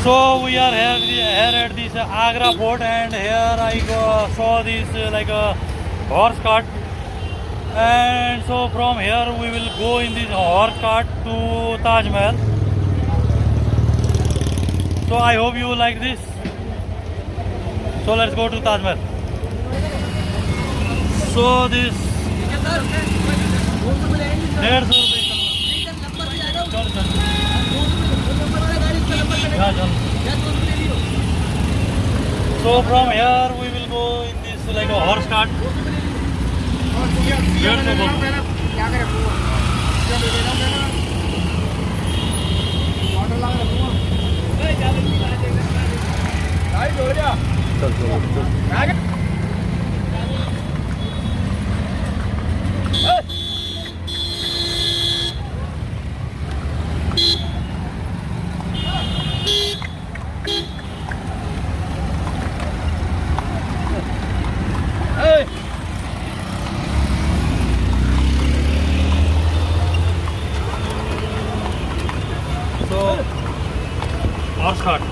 So we are here at this Agra fort, and here I saw this like a horse cart, and so from here we will go in this horse cart to Taj Mahal. So I hope you like this. So let's go to Taj Mahal. So this 150 rupees. So from here we will go in this like a horse cart. So horse cart.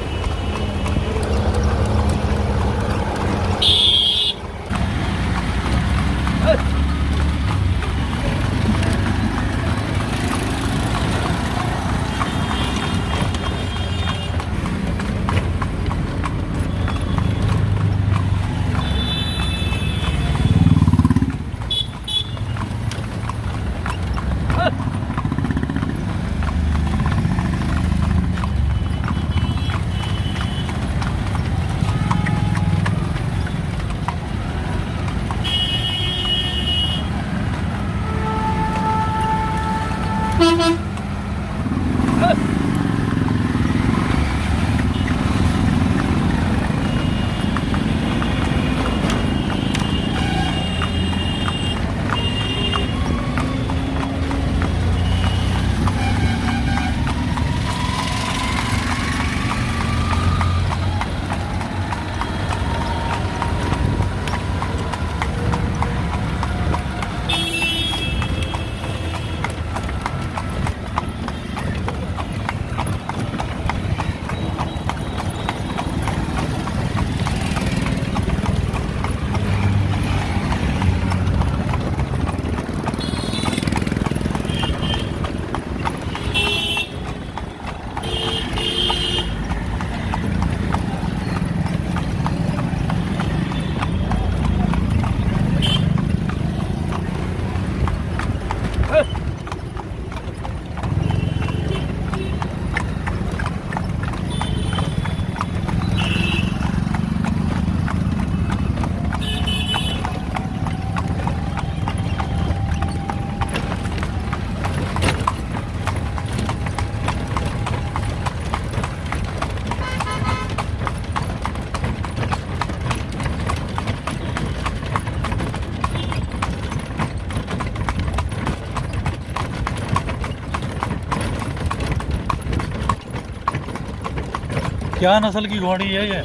क्या नस्ल की घोड़ी है ये?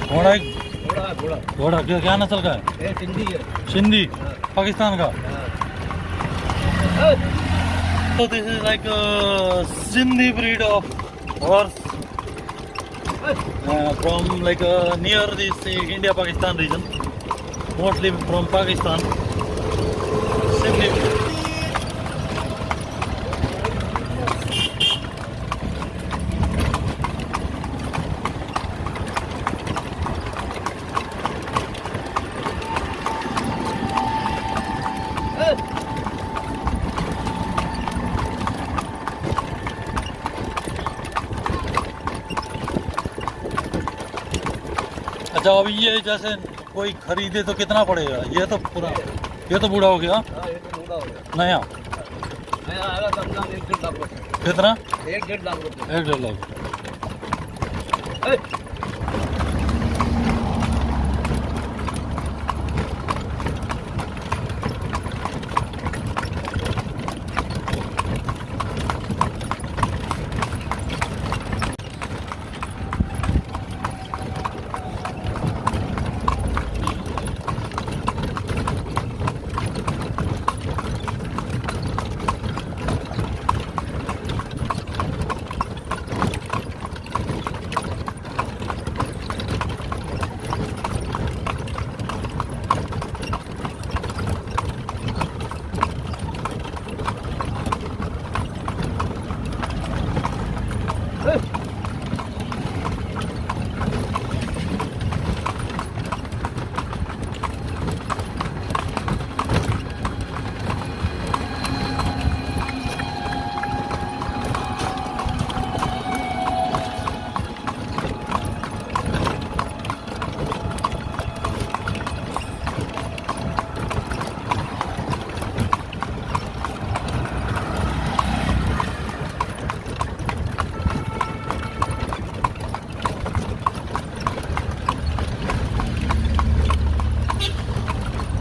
घोड़ा घोड़ा घोड़ा क्या नस्ल का है? सिंधी है। सिंधी पाकिस्तान का। So this is like a Sindhi breed of horse from like near this India-Pakistan region, mostly from Pakistan. Sindhi breed. अच्छा, अभी ये जैसे कोई खरीदे तो कितना पड़ेगा? ये तो पूरा, ये तो बूढ़ा हो गया। नया कितना? 1.5 लाख रुपये। 1.5 लाख।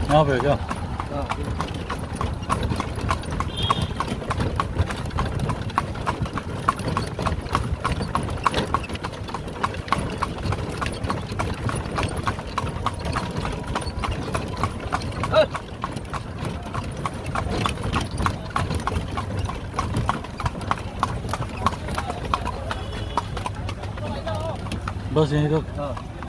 यहाँ पे क्या? हाँ बस यहीं तक। हाँ